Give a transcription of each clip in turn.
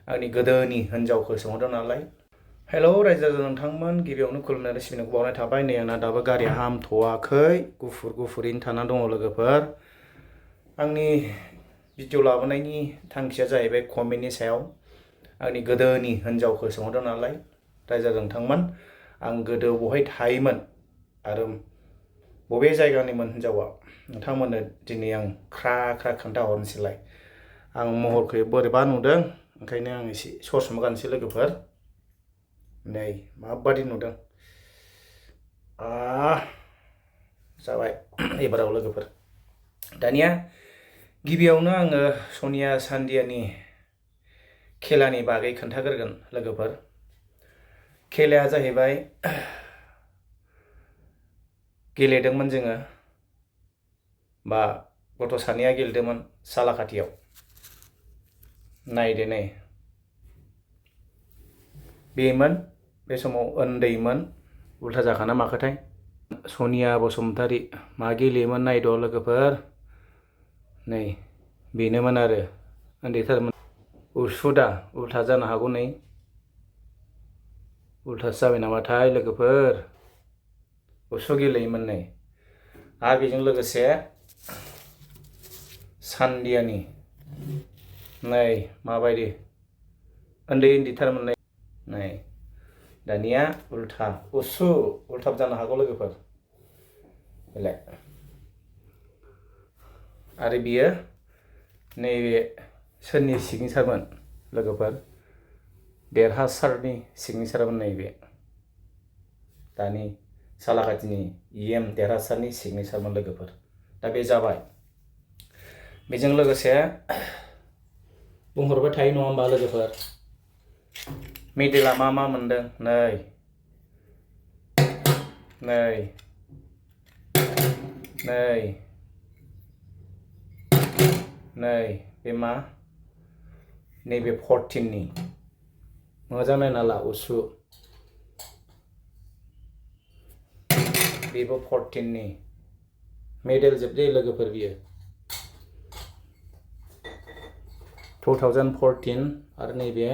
आंनि गोदोनि हिनजावखौ सोंहरदों नालाय। हेलौ रायजो राजा नोंथांमोन, गिबियावनो खुलुमनानै सिबिनायखौ बावनाय थाबाय। नै आंना दाबो गारिया हामथ'वाखै, गुफुरैनो थाना दङ लोगोफोर। आंनि भिडिअ लाबोनायनि थांखिया जाहैबाय कमेन्टनि सायाव। आंनि गोदोनि हिनजावखौ सोंहरदों नालाय रायजो राजा नोंथांमोन, आं गोदो बहाय थायोमोन आरो बबे जायगानिमोन हिनजावा, नोंथांमोननो दिनै आं ख्रा खोन्थाहरनोसैलाय। आं महरखौ बोरैबा नुदों, ओंखायनो आं एसे ससमा गानसै लोगोफोर। नै माबादि नुदों, जाबाय एबाराव लोगोफोर। दानिया गिबियावनो आङो सनिया सान्दियानि खेलानि बागै खोन्थाग्रोगोन लोगोफोर। खेलाया जाहैबाय गेलेदोंमोन जोङो, बा गथ' सानैया गेलेदोंमोन सालाखाथियाव। नायदो नै, बेमोन बे समाव उन्दैमोन, उल्था जाखाना माखोथाय। सनिया बसुमतारी मा गेलेयोमोन नायद' लोगोफोर। नै बेनोमोन आरो, उन्दैथारमोन। उसुदा उल्था जानो हागौ, नै उल्थासो जाबाय नामाथाय लोगोफोर। उसु गेलेयोमोन नै। आरो बेजों लोगोसे सान्दियानि नै माबायदि उन्दैथारमोन नै। दानिया उल्था उल्थाबो जानो हागौ लोगोफोर बेलाय। आरो बियो नैबे सोरनि सिगनेसारमोन लोगोफोर, देरहासारनि सिगनेसारमोन नैबे। दानि सालाखाथिनि देरहासारनि सिगनेसारमोन लोगोफोर। दा बे जाबाय। बेजों लोगोसे बुंहरबाय थायो नङा होमबा लोगोफोर, मेडेला मा मोनदों। नै बे मा, नैबे 14नि। मोजां नायना ला, उसु बेबो 14नि मेडेल जोबदे लोगोफोर बियो। 2014 आरो नैबे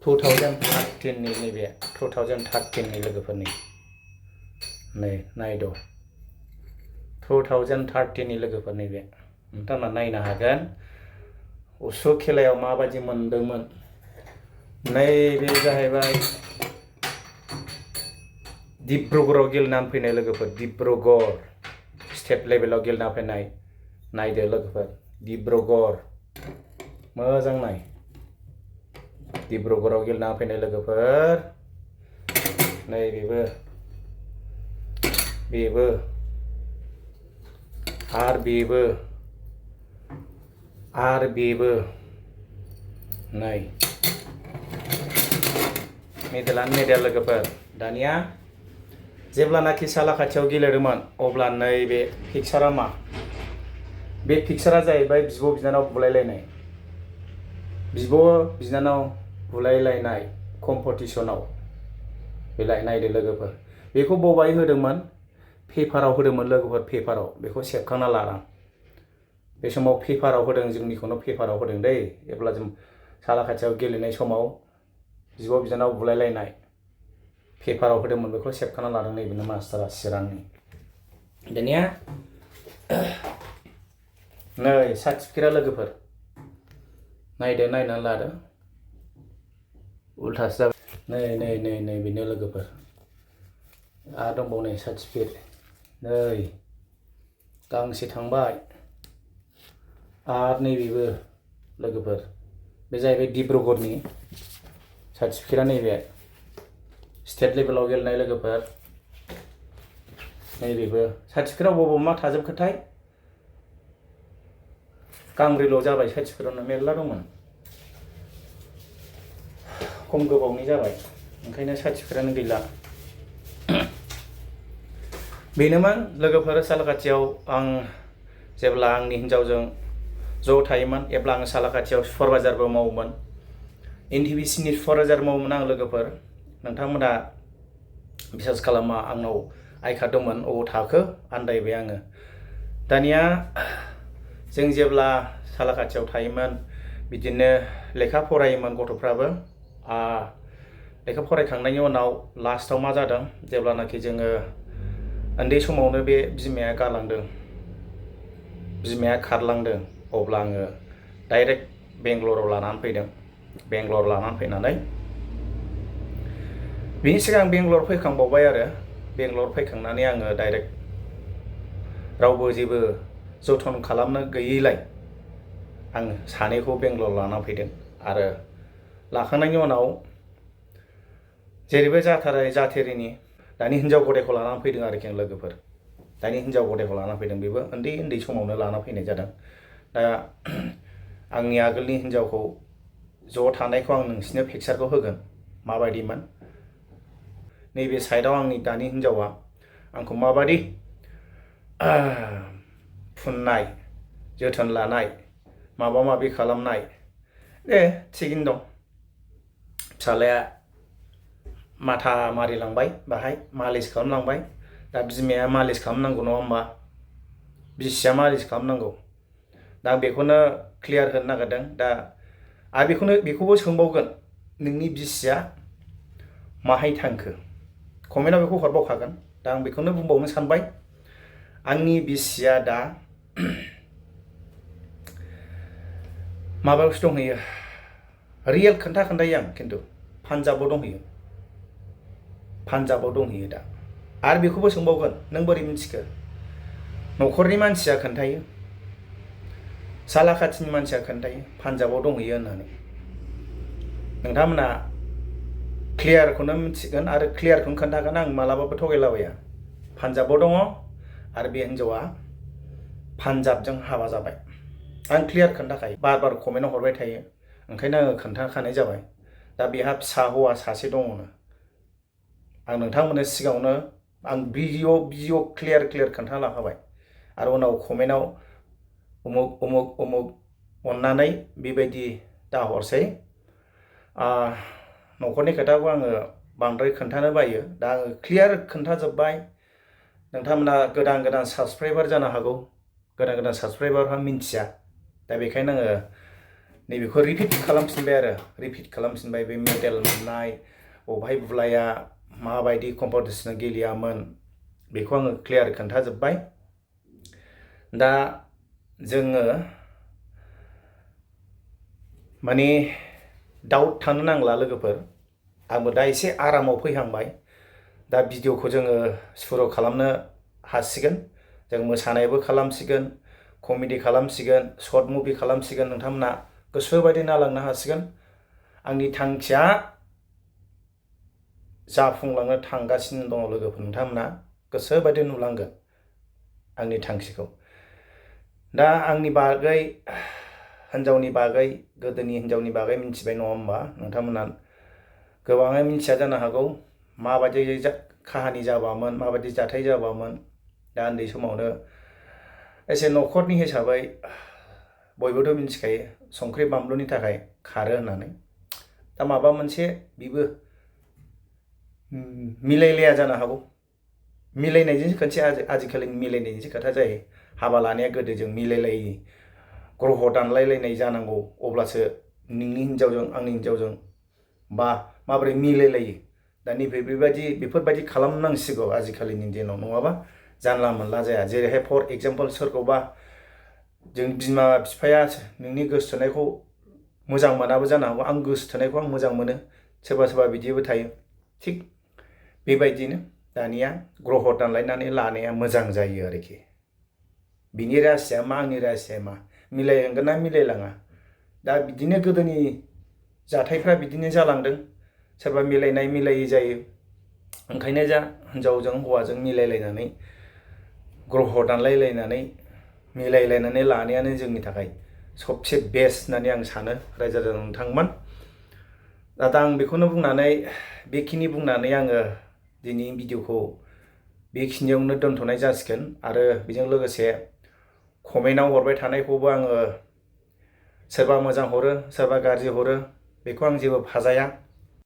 2013नि, नैबे 2013नि लोगोफोरनि। नै नायद' 2013नि लोगोफोर नैबे। नोंथांमोना नायनो हागोन उसु खेलायाव माबायदि मोनदोंमोन। नैबे जाहैबाय डिब्रुगड़आव गेलेनानै फैनाय लोगोफोर, डिब्रुगड़ स्टेट लेभेलाव गेलेना फैनाय। नायदो लोगोफोर, डिब्रुगड़ मोजां नाय, डिब्रुगड़आव गेलेना फैनाय लोगोफोर। नै बेबो आरो बेबो नै मेडेलानो मेडेल लोगोफोर। दानिया जेब्लानाखि सालाखाथियाव गेलेदोंमोन, अब्ला नैबे पिक्सारा मा, बे पिक्सारा जाहैबाय बिब' बिनानाव बुलायलायनाय। बिब' बिनानाव बुलायलायनाय कम्पिटिसनाव बेलाय। नायदो लोगोफोर, बेखौ बबाय होदोंमोन, पेपाराव होदोंमोन लोगोफोर। पेपाराव बेखौ सेबखांना लादां। बे समाव पेपाराव होदों, जोंनिखौनो पेपाराव होदों दै। जेब्ला जों सालाखाथियाव गेलेनाय समाव बिब' बिनानाव बुलायलायनाय पेपाराव होदोंमोन, बेखौ सेबखांना लादों नैबेनो मास्टारा चिरांनि। दानिया नै सार्टिफिकेटआ लोगोफोर, नायदो, नायनानै लादो। उल्थासो जाबाय। नै बेनो लोगोफोर। आरो दंबाव नै सार्टिफिकेट, नै गांसे थांबाय। आरो नैबेबो लोगोफोर, बे जाहैबाय डिब्रुगड़नि सार्टिफिकेटआ। नैबे स्टेट लेभेलाव गेलेनाय लोगोफोर। नैबेबो सार्टिफिकेटआव बबाव मा थाजोबखोथाय, गांब्रैल' जाबाय सार्टिफिकेटआवनो, मेरला दंमोन। खम गोबावनि जाबाय, ओंखायनो सार्टिफिकेटआनो गैला। बेनोमोन लोगोफोर, सालाखाथियाव आं जेब्ला आंनि हिन्जावजों ज' थायोमोन, अब्ला आं सालाखाथियाव सुपारभाइजारबो मावोमोन। NTBCनि सुपारभाइजार मावोमोन आं लोगोफोर। नोंथांमोना बिसास खालामा, आंनाव आइ कार्ड दंमोन। अबाव थाखो आन्दायबाय आङो। दानिया जों जेब्ला सालाखाथियाव थायोमोन, बिदिनो लेखा फरायोमोन गथ'फ्राबो लेखा फरायखांनायनि उनाव लास्टआव मा जादों जेब्लानाखि जोङो उन्दै समावनो बे बिमाया गालांदों बिमाया खारलांदों अब्ला आङो डाइरेक्ट बेंगलराव लानानै फैदों बेंगलर लानानै फैनानै बिनि सिगां बेंगलर फैखांबावबाय आरो बेंगलर फैखांनानै आङो डाइरेक्ट रावबो जेबो जोथोन खालामनो गैयैलाय आं सानैखौ बेंगलर लाना फैदों आरो लाखांनायनि उनाव जेरैबो जाथेरिनि दानि हिन्जाव गदायखौ लानानै फैदों आरोखि आं लोगोफोर दानि हिन्जाव गदायखौ लाना फैदों बेबो उन्दै समावनो लाना फैनाय जादों दा आंनि आगोलनि हिन्जावखौ ज' थानायखौ आं नोंसिनो पिक्सारखौ होगोन माबायदिमोन नैबे साइडआव आंनि दानि हिन्जावा आंखौ माबादि फुननाय जोथोन लानाय माबा माबि खालामनाय थिगैनो दं फिसालाया माथा मारिलांबाय बाहाय मालिस खालामलांबाय दा बिमाया मालिस खालामनांगौ नङा होमबा बिसिया मालिस खालामनांगौ दा बेखौनो क्लियार होनो नागिरदों दा आरो बेखौबो सोंबावगोन नोंनि बिसिया माहाय थांखो कमेन्टआव बेखौ हरबावखागोन दा आं बेखौनो बुंबावनो सानबाय आंनि बिसिया दा माबायावसो दंहैयो रियेल खोन्थायो आं खिन्थु पान्जाबाव दंहैयो दा आरो बेखौबो सोंबावगोन नों बोरै मिन्थिखो न'खरनि मानसिया खोन्थायो सालाखाथिनि मानसिया खोन्थायो पान्जाबाव दंहैयो होननानै नोंथांमोना क्लियारखौनो मिथिगोन आरो क्लियारखौनो खोन्थागोन आं मालाबाबो थगायलाबाया पान्जाबाव दङ आरो बे हिन्जावा पान्जाबजों हाबा जाबाय आं क्लियार खोन्थाखायो बार कमेन्टआव हरबाय थायो ओंखायनो आङो खोन्थाखानाय जाबाय दा बेहा फिसा हौवा सासे दङनो आं नोंथांमोननो सिगाङावनो आं भिडिअ क्लियार खोन्था लाखाबाय आरो उनाव कमेन्टआव उमुक अननानै बेबायदि दाहरसै न'खरनि खोथाखौ आङो बांद्राय खोन्थानो बायो दा आङो क्लियार खोन्थाजोब्बाय नोंथांमोना गोदान साबसक्राइबार जानो हागौ गोदान साबसक्राइबारहा मिन्थिया दा बेखायनो आङो नैबेखौ रिपिट खालामफिनबाय बे मेडेल मोननाय बबेहाय बुलाया माबायदि कम्पिटिसन गेलेयामोन बेखौ आङो क्लियार खोन्थाजोब्बाय दा जोङो माने डाउट थानो नांला लोगोफोर आंबो दा एसे आरामाव फैहांबाय दा भिडिअखौ जोङो सुरु खालामनो हासिगोन जों मोसानायबो खालामसिगोन कमेडि खालामसिगोन शर्ट मुभि खालामसिगोन नोंथांमोना गोसोबायदि नायलांनो हासिगोन आंनि थांखिया जाफुंलांनो थांगासिनो दङ लोगोफोर नोंथांमोना गोसोबायदि नुलांगोन आंनि थांखिखौ दा आंनि बागै हिन्जावनि बागै गोदोनि हिन्जावनि बागै मिथिबाय नङा होमबा नोंथांमोना गोबाङै मिथिया जानो हागौ माबायदि काहानि जाबामोन माबायदि जाथाय जाबामोन दा उन्दै समावनो एसे न'खरनि हिसाबै बयबोथ' मिथिखायो संख्रि बानलुनि थाखाय खारो होननानै दा माबा मोनसे बेबो मिलायलाया जानो हागौ मिलायनायजोंसो खनसे आजिखालिनि मिलायनायजोंसो खोथा जायो हाबा लानाया गोदो जों मिलायलायि ग्रह दानलायलायनाय जानांगौ अब्लासो नोंनि हिन्जावजों आंनि हिन्जावजों बा माबोरै मिलायलायो दा बेफोरबायदि खालामनांसिगौ आजिखालिनि दिनाव नङाबा जानला मोनला जाया जेरैहाय फर एग्जाम्पल सोरखौबा जों बिमा बिफाया नोंनि गोसोथोनायखौ मोजां मोनाबो जानो हागौ आं गोसोथोनायखौ आं मोजां मोनो सोरबा बिदिबो थायो थिग बेबायदिनो दानिया ग्रह दानलायनानै लानाया मोजां जायो आरोखि बिनि रासिया मा आंनि रासिया मा मिलायलांगोन ना मिलायलाङा दा बिदिनो गोदोनि जाथायफ्रा बिदिनो जालांदों सोरबा मिलायि जायो ओंखायनो हिन्जावजों हौवाजों मिलायलायनानै ग्रह दानलायलायनानै मिलायलायनानै लानायानो जोंनि थाखाय सबसे बेस्ट होननानै आं सानो रायजो राजा नोंथांमोन दा आं बेखौनो बुंनानै बेखिनि बुंनानै आङो दिनै भिडिअखौ बेखिनियावनो दोनथ'नाय जासिगोन आरो बेजों लोगोसे कमेन्टआव हरबाय थानायखौबो आङो सोरबा मोजां हरो सोरबा गाज्रि हरो बेखौ आं जेबो फाजाया